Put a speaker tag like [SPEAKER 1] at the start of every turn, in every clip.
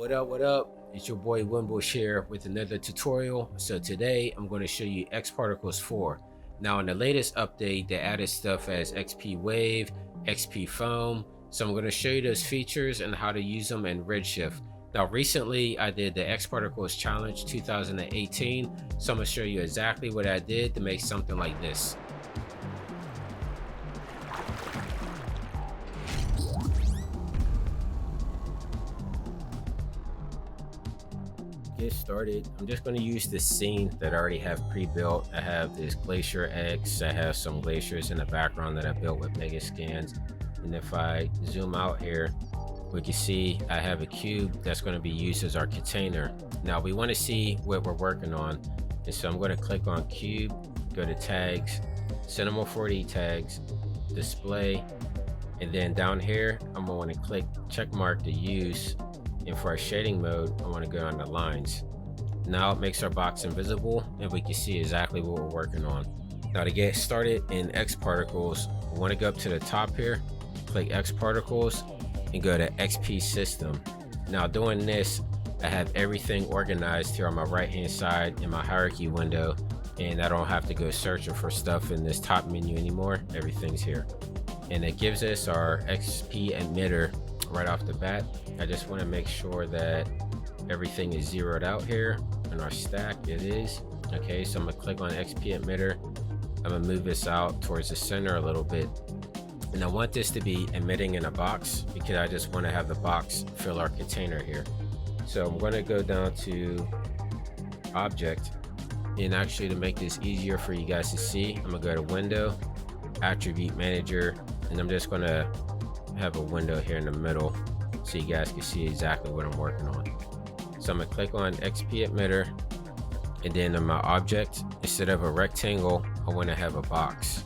[SPEAKER 1] What up, what up? It's your boy WINBUSH here with another tutorial. So today I'm going to show you XParticles 4. Now in the latest update, they added stuff as xpWave, xpFoam. So I'm going to show you those features and how to use them in Redshift. Now recently I did the XParticles Challenge 2018. So I'm going to show you exactly what I did to make something like this. Get started, I'm just going to use the scene that I already have pre-built. I have this Glacier X, I have some glaciers in the background that I built with mega scans, and if I zoom out here we can see I have a cube that's going to be used as our container. Now we want to see what we're working on, and so I'm going to click on cube, go to tags, Cinema 4D tags, display, and then down here I'm going to click check mark to use. And for our shading mode, I want to go on the lines. Now it makes our box invisible and we can see exactly what we're working on. Now to get started in XParticles, I want to go up to the top here, click XParticles, and go to XP System. Now doing this, I have everything organized here on my right hand side in my hierarchy window, and I don't have to go searching for stuff in this top menu anymore. Everything's here. And it gives us our XPEmitter right off the bat. I just want to make sure that everything is zeroed out here in our stack. It is. Okay, so I'm gonna click on XPEmitter. I'm gonna move this out towards the center a little bit, and I want this to be emitting in a box because I just want to have the box fill our container here. So I'm going to go down to object, and actually to make this easier for you guys to see, I'm gonna go to window, attribute manager, and I'm just gonna have a window here in the middle so you guys can see exactly what I'm working on. So I'm gonna click on XPEmitter, and then in my object, instead of a rectangle, I want to have a box.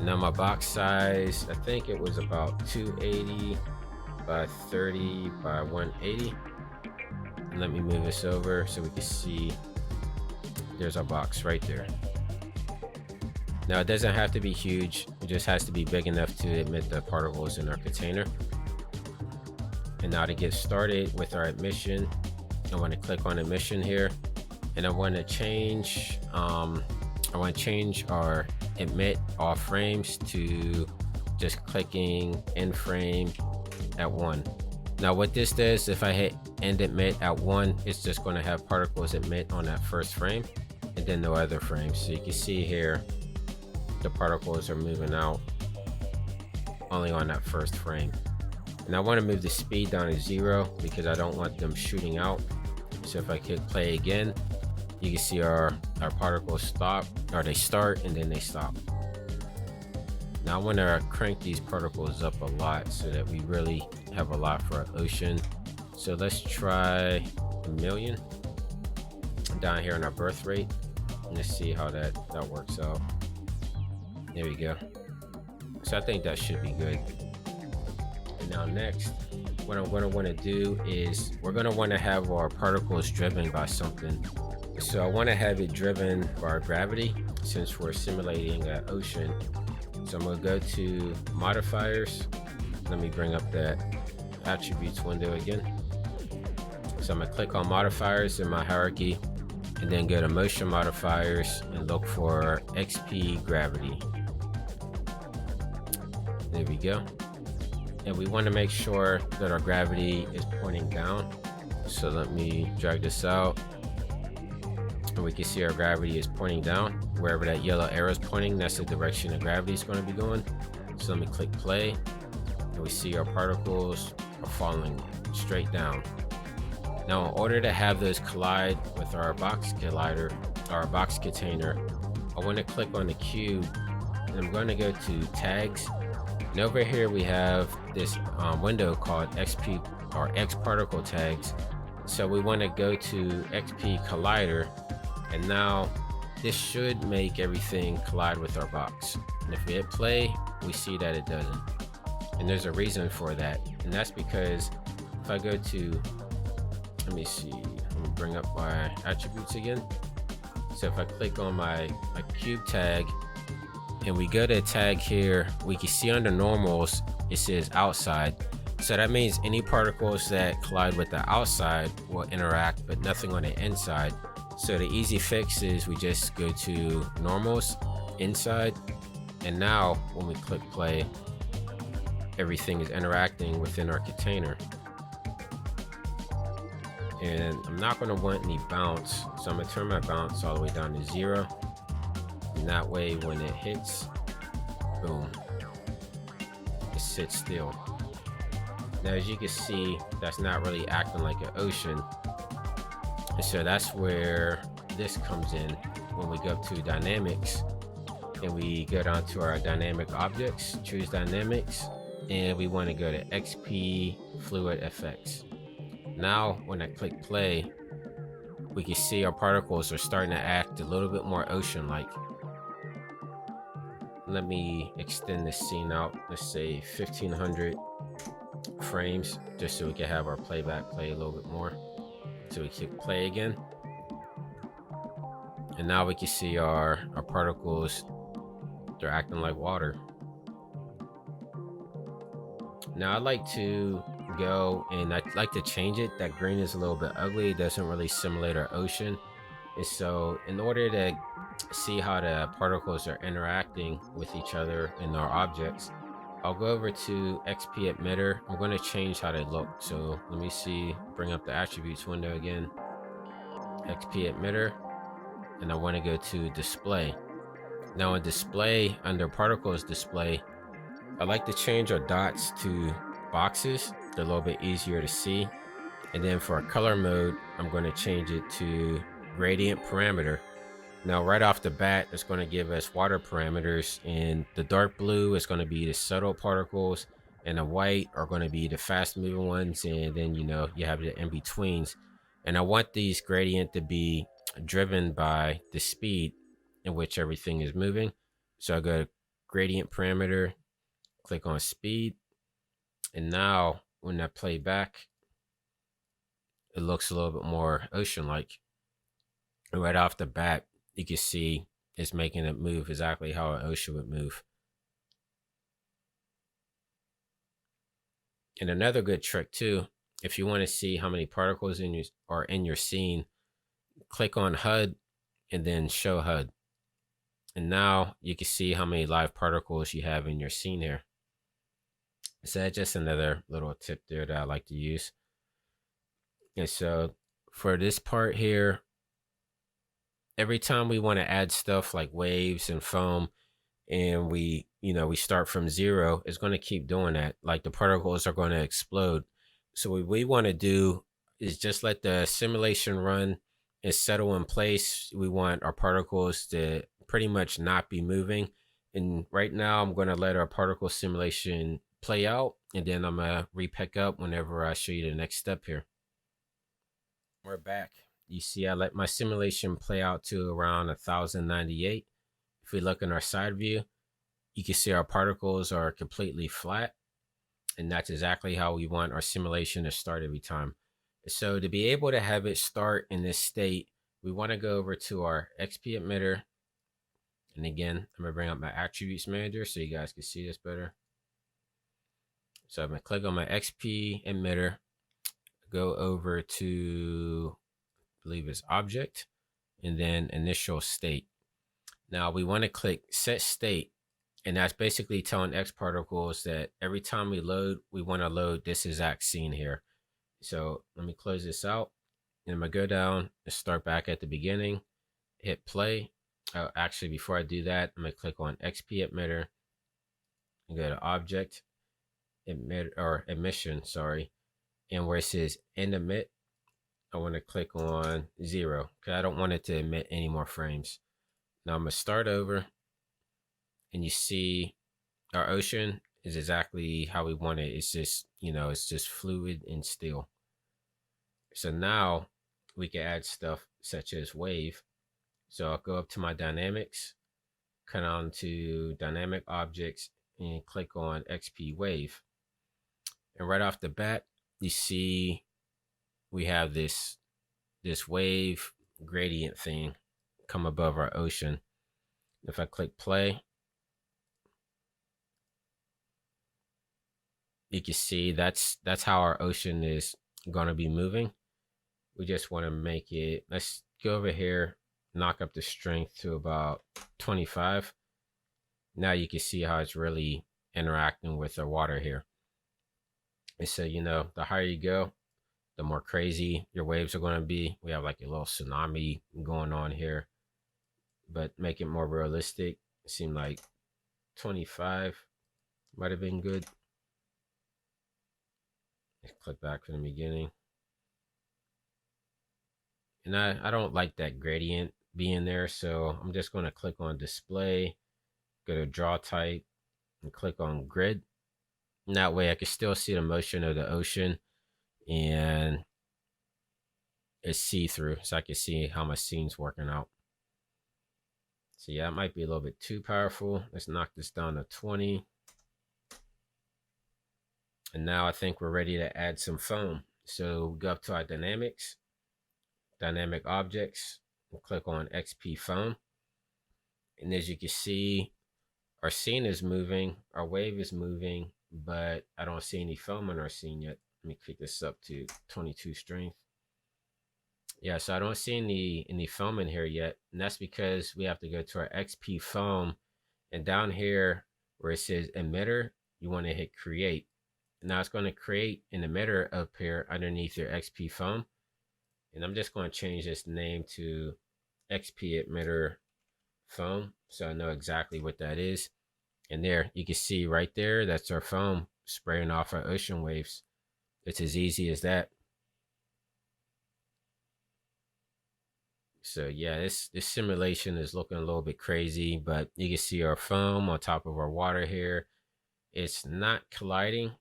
[SPEAKER 1] Now my box size, I think it was about 280 by 30 by 180. And let me move this over so we can see there's our box right there. Now it doesn't have to be huge, it just has to be big enough to emit the particles in our container. And now to get started with our emission, I want to click on emission here, and I want to change our emit all frames to just clicking end frame at 1. Now what this does, if I hit end emit at 1, it's just going to have particles emit on that first frame and then no other frames. So you can see here the particles are moving out only on that first frame. And I want to move the speed down to 0 because I don't want them shooting out. So if I click play again, you can see our particles stop, or they start and then they stop. Now I want to crank these particles up a lot so that we really have a lot for our ocean. So let's try 1,000,000 down here in our birth rate, and let's see how that works out. There we go. So I think that should be good. And now next, what I'm going to want to do is we're going to want to have our particles driven by something. So I want to have it driven by our gravity since we're simulating an ocean. So I'm going to go to modifiers. Let me bring up that attributes window again. So I'm going to click on modifiers in my hierarchy, and then go to motion modifiers and look for XP gravity. There we go. And we want to make sure that our gravity is pointing down. So let me drag this out, and we can see our gravity is pointing down. Wherever that yellow arrow is pointing, that's the direction the gravity is going to be going. So let me click play, and we see our particles are falling straight down. Now in order to have those collide with our box collider, our box container, I want to click on the cube, and I'm going to go to tags. And over here we have this window called XP or XParticle tags. So we want to go to XP collider, and now this should make everything collide with our box. And if we hit play, we see that it doesn't. And there's a reason for that, and that's because if I go to, let me see, let me bring up my attributes again. So if I click on my cube tag and we go to tag here, we can see under normals it says outside. So that means any particles that collide with the outside will interact, but nothing on the inside. So the easy fix is we just go to normals, inside, and now when we click play, everything is interacting within our container. And I'm not going to want any bounce, so I'm going to turn my bounce all the way down to 0. And that way when it hits, boom, it sits still. Now as you can see, that's not really acting like an ocean. And so that's where this comes in. When we go up to dynamics and we go down to our dynamic objects, choose dynamics, and we want to go to XP Fluid FX. Now when I click play, we can see our particles are starting to act a little bit more ocean-like. Let me extend this scene out, let's say 1500 frames, just so we can have our playback play a little bit more. So we click play again. And now we can see our particles, they're acting like water. Now I'd like to go and I'd like to change it. That green is a little bit ugly. It doesn't really simulate our ocean. And so in order to see how the particles are interacting with each other in our objects, I'll go over to XPEmitter. I'm going to change how they look. So let me see, bring up the attributes window again, XPEmitter, and I want to go to display. Now in display, under particles display, I like to change our dots to boxes. They're a little bit easier to see. And then for our color mode, I'm going to change it to gradient parameter. Now right off the bat, it's going to give us water parameters, and the dark blue is going to be the subtle particles, and the white are going to be the fast moving ones, and then you have the in-betweens. And I want these gradient to be driven by the speed in which everything is moving. So I go to gradient parameter, click on speed, and now when I play back, it looks a little bit more ocean-like. And right off the bat, you can see it's making it move exactly how an ocean would move. And another good trick too, if you want to see how many particles are in your scene, click on HUD and then show HUD. And now you can see how many live particles you have in your scene here. So that's just another little tip there that I like to use. And so for this part here, every time we want to add stuff like waves and foam, and we start from 0, it's going to keep doing that. Like the particles are going to explode. So what we want to do is just let the simulation run and settle in place. We want our particles to pretty much not be moving. And right now I'm going to let our particle simulation play out, and then I'm going to re-pick up whenever I show you the next step here. We're back. You see I let my simulation play out to around 1098. If we look in our side view, you can see our particles are completely flat, and that's exactly how we want our simulation to start every time. So to be able to have it start in this state, we want to go over to our XPEmitter, and again, I'm going to bring up my attributes manager so you guys can see this better. So I'm going to click on my XPEmitter, go over to, I believe it's object, and then initial state. Now we want to click set state, and that's basically telling XParticles that every time we load, we want to load this exact scene here. So let me close this out, and I'm going to go down and start back at the beginning, hit play. Actually, before I do that, I'm going to click on XPEmitter and go to object, emission, sorry. And where it says end emit, I want to click on 0 because I don't want it to emit any more frames. Now I'm going to start over, and you see our ocean is exactly how we want it. It's just, it's just fluid and still. So now we can add stuff such as wave. So I'll go up to my dynamics, cut on to dynamic objects, and click on xpWave. And right off the bat, you see we have this wave gradient thing come above our ocean. If I click play, you can see that's how our ocean is going to be moving. We just want to make it, let's go over here, knock up the strength to about 25. Now you can see how it's really interacting with the water here. And so, you know, the higher you go, the more crazy your waves are going to be. We have like a little tsunami going on here, but make it more realistic. It seemed like 25 might have been good. Let's click back from the beginning. And I don't like that gradient being there, so I'm just going to click on display, go to draw type, and click on grid. And that way I can still see the motion of the ocean, and it's see-through, so I can see how my scene's working out. So yeah, it might be a little bit too powerful. Let's knock this down to 20. And now I think we're ready to add some foam. So we go up to our dynamics, dynamic objects, and click on xpFoam. And as you can see, our scene is moving, our wave is moving, but I don't see any foam in our scene yet. Let me kick this up to 22 strength. Yeah, so I don't see any foam in here yet, and that's because we have to go to our xpFoam, and down here where it says emitter, you want to hit create. Now it's going to create an emitter up here underneath your xpFoam, and I'm just going to change this name to XPEmitter foam, so I know exactly what that is. And there you can see right there, that's our foam spraying off our ocean waves. It's as easy as that. So yeah, this simulation is looking a little bit crazy, but you can see our foam on top of our water here. It's not colliding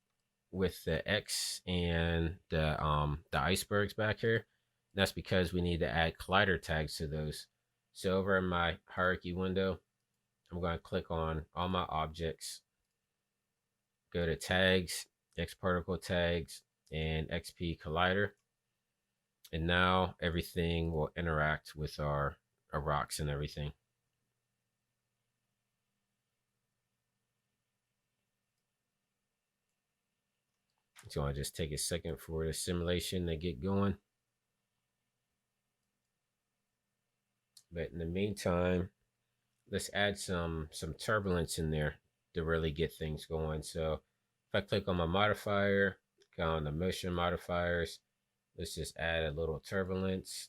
[SPEAKER 1] with the X and the icebergs back here. That's because we need to add collider tags to those. So over in my hierarchy window, I'm going to click on all my objects, go to tags, xParticle tags, and XP collider. And now everything will interact with our rocks and everything. So I'll just take a second for the simulation to get going. But in the meantime, let's add some turbulence in there to really get things going. So if I click on my modifier, go on the motion modifiers, let's just add a little turbulence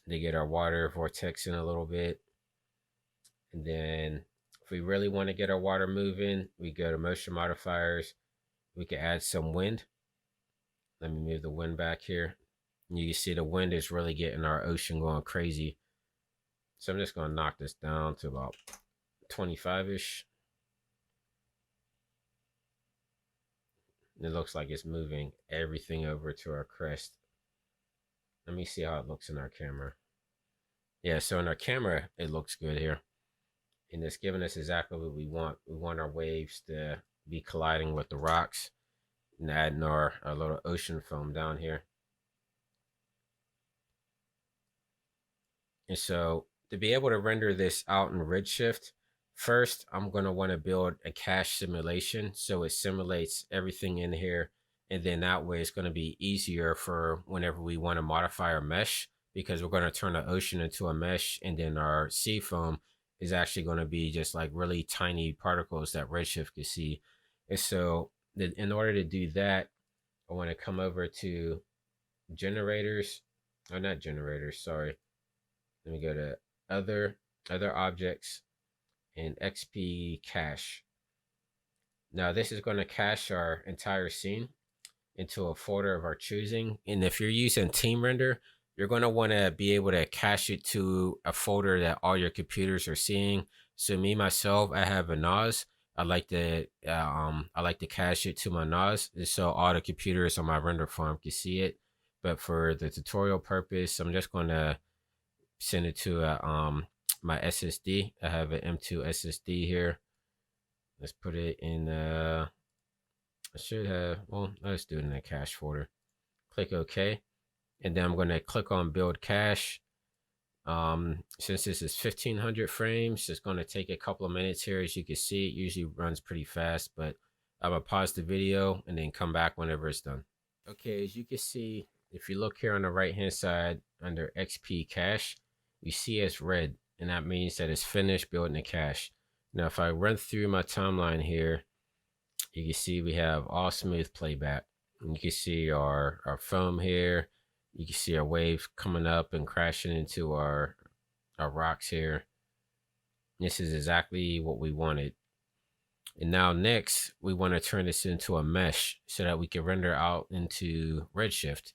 [SPEAKER 1] to get our water vortex in a little bit. And then if we really want to get our water moving, we go to motion modifiers. We can add some wind. Let me move the wind back here. And you can see the wind is really getting our ocean going crazy. So I'm just going to knock this down to about 25-ish. It looks like it's moving everything over to our crest. Let me see how it looks in our camera. Yeah, so in our camera, it looks good here. And it's giving us exactly what we want. We want our waves to be colliding with the rocks and adding our little ocean foam down here. And so to be able to render this out in Redshift, first, I'm going to want to build a cache simulation so it simulates everything in here. And then that way it's going to be easier for whenever we want to modify our mesh, because we're going to turn the ocean into a mesh, and then our sea foam is actually going to be just like really tiny particles that Redshift can see. And so in order to do that, I want to come over to generators, or not generators, sorry. Let me go to other objects and XP cache. Now this is going to cache our entire scene into a folder of our choosing. And if you're using Team Render, you're going to want to be able to cache it to a folder that all your computers are seeing. So me myself, I have a NAS. I like to cache it to my NAS so all the computers on my render farm can see it. But for the tutorial purpose, I'm just going to send it to my SSD. I have an M2 SSD here. Let's put it in I should have, well, let's do it in a cache folder. Click OK. And then I'm going to click on build cache. Since this is 1500 frames, it's going to take a couple of minutes here. As you can see, it usually runs pretty fast, but I'm gonna pause the video and then come back whenever it's done. Okay, as you can see, if you look here on the right hand side under XP cache, you see it's red, and that means that it's finished building the cache. Now, if I run through my timeline here, you can see we have all smooth playback. And you can see our foam here. You can see our waves coming up and crashing into our rocks here. This is exactly what we wanted. And now next, we want to turn this into a mesh so that we can render out into Redshift.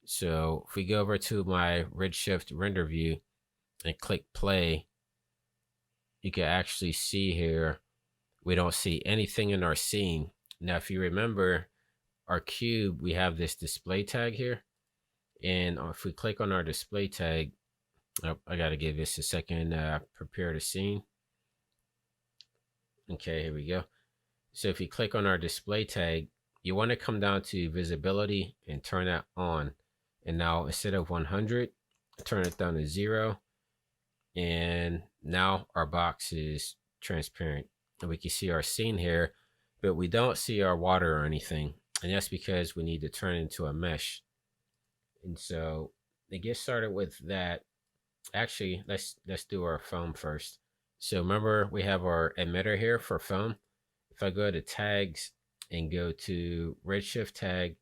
[SPEAKER 1] So if we go over to my Redshift render view and click play, you can actually see here, we don't see anything in our scene. Now, if you remember our cube, we have this display tag here. And if we click on our display tag, oh, I got to give this a second, prepare the scene. Okay, here we go. So if you click on our display tag, you want to come down to visibility and turn that on. And now instead of 100, turn it down to 0. And now our box is transparent. And we can see our scene here, but we don't see our water or anything. And that's because we need to turn it into a mesh. And so to get started with that, actually, let's do our foam first. So remember, we have our emitter here for foam. If I go to tags and go to Redshift tag,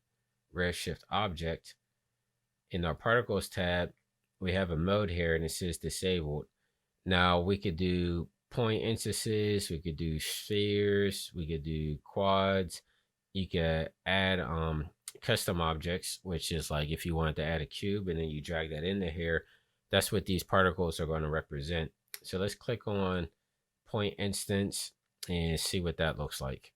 [SPEAKER 1] Redshift object, in our particles tab, we have a mode here and it says disabled. Now we could do point instances, we could do spheres, we could do quads. You could add custom objects, which is like if you wanted to add a cube and then you drag that into here, that's what these particles are going to represent. So let's click on point instance and see what that looks like.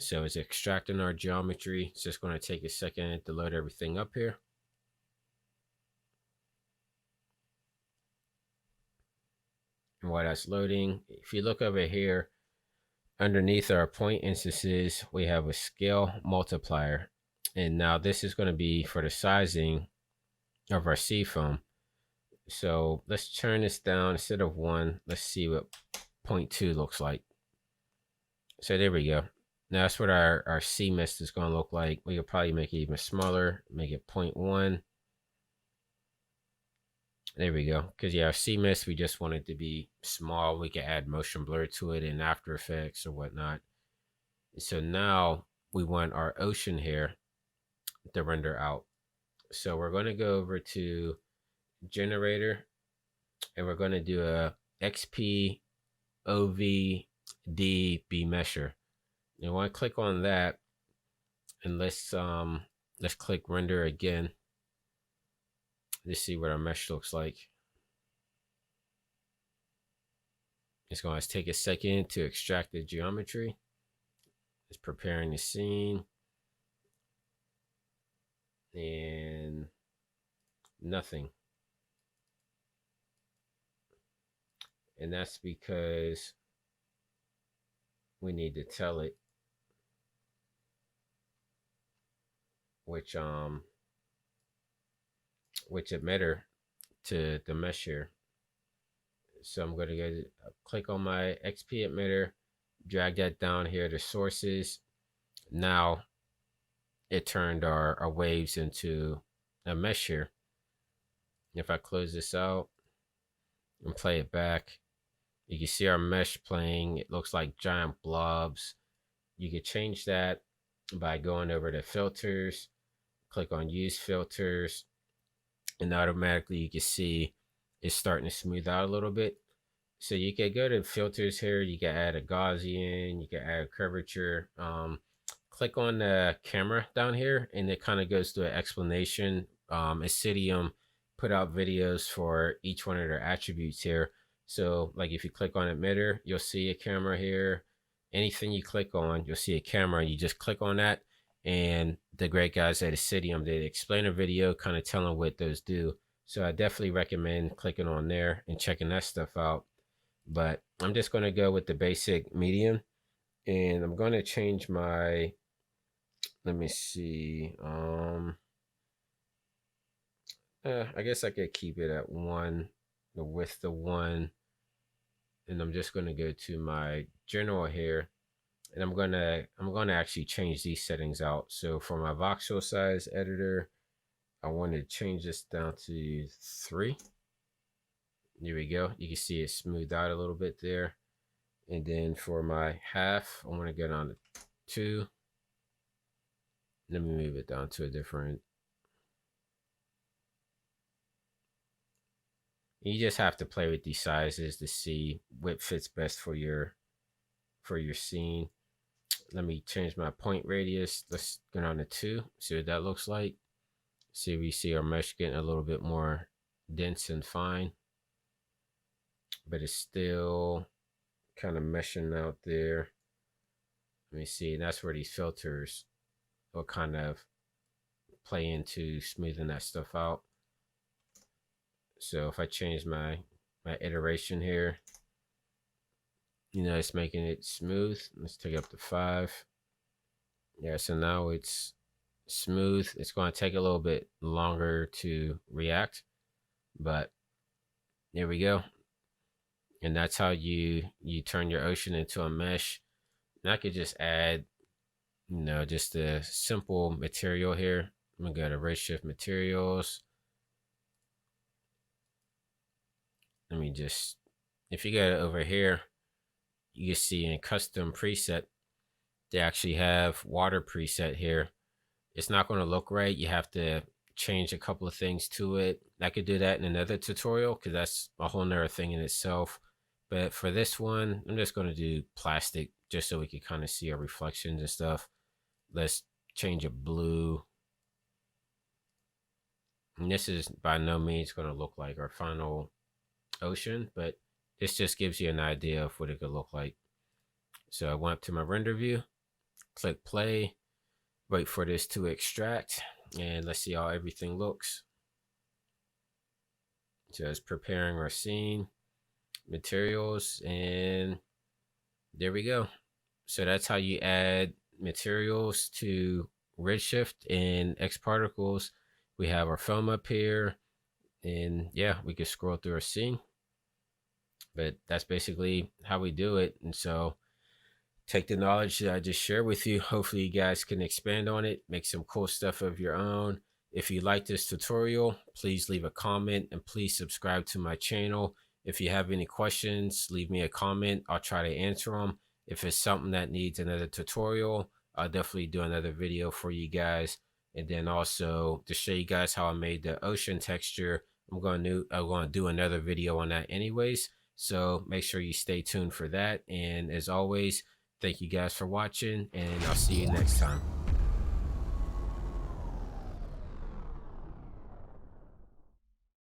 [SPEAKER 1] So it's extracting our geometry. It's just going to take a second to load everything up here. And while that's loading, if you look over here, underneath our point instances, we have a scale multiplier. And now this is going to be for the sizing of our seafoam. So let's turn this down. Instead of 1, let's see what 0.2 looks like. So there we go. Now that's what our sea mist is going to look like. We could probably make it even smaller, make it 0.1. There we go. Because yeah, our sea mist, we just want it to be small. We can add motion blur to it in After Effects or whatnot. So now we want our ocean here to render out. So we're going to go over to generator and we're going to do a xpOVD BMesher. You want to click on that and let's click render again. Let's see what our mesh looks like. It's going to take a second to extract the geometry. It's preparing the scene. And nothing. And that's because we need to tell it which emitter to the mesh here. So I'm going to go click on my XPEmitter, drag that down here to sources. Now it turned our waves into a mesh here. If I close this out and play it back, you can see our mesh playing. It looks like giant blobs. You can change that by going over to filters, click on use filters, and automatically you can see it's starting to smooth out a little bit. So you can go to filters here. You can add a Gaussian, you can add a curvature. Click on the camera down here and it kind of goes through an explanation. xpEmitter put out videos for each one of their attributes here. So like if you click on emitter, you'll see a camera here. Anything you click on, you'll see a camera. You just click on that, and the great guys at xpEmitter, they explain a video kind of telling what those do. So I definitely recommend clicking on there and checking that stuff out. But I'm just going to go with the basic medium, and I'm going to change my, let me see, I guess I could keep it at 1, the width of 1, and I'm just going to go to my general here, And I'm gonna actually change these settings out. So for my voxel size editor, I want to change this down to 3. There we go. You can see it smoothed out a little bit there. And then for my half, I want to get on to 2. Let me move it down to a different. You just have to play with these sizes to see what fits best for your scene. Let me change my point radius. Let's get on to 2. See what that looks like. See if we see our mesh getting a little bit more dense and fine, but it's still kind of meshing out there. Let me see. And that's where these filters will kind of play into smoothing that stuff out. So if I change my iteration here, you know, it's making it smooth. Let's take it up to 5. Yeah, so now it's smooth. It's going to take a little bit longer to react, but there we go. And that's how you turn your ocean into a mesh. And I could just add, you know, just a simple material here. I'm gonna go to Redshift materials. Let me just, if you go over here, you can see in custom preset, they actually have water preset here. It's not going to look right. You have to change a couple of things to it. I could do that in another tutorial because that's a whole nother thing in itself. But for this one, I'm just going to do plastic just so we can kind of see our reflections and stuff. Let's change a blue. And this is by no means going to look like our final ocean, but this just gives you an idea of what it could look like. So I went to my render view, click play, wait for this to extract, and let's see how everything looks. Just preparing our scene, materials, and there we go. So that's how you add materials to Redshift and XParticles. We have our foam up here, and yeah, we can scroll through our scene. But that's basically how we do it. And so take the knowledge that I just shared with you. Hopefully you guys can expand on it, make some cool stuff of your own. If you like this tutorial, please leave a comment and please subscribe to my channel. If you have any questions, leave me a comment. I'll try to answer them. If it's something that needs another tutorial, I'll definitely do another video for you guys. And then also to show you guys how I made the ocean texture, I'm going to do another video on that anyways. So make sure you stay tuned for that. And as always, thank you guys for watching, and I'll see you next time.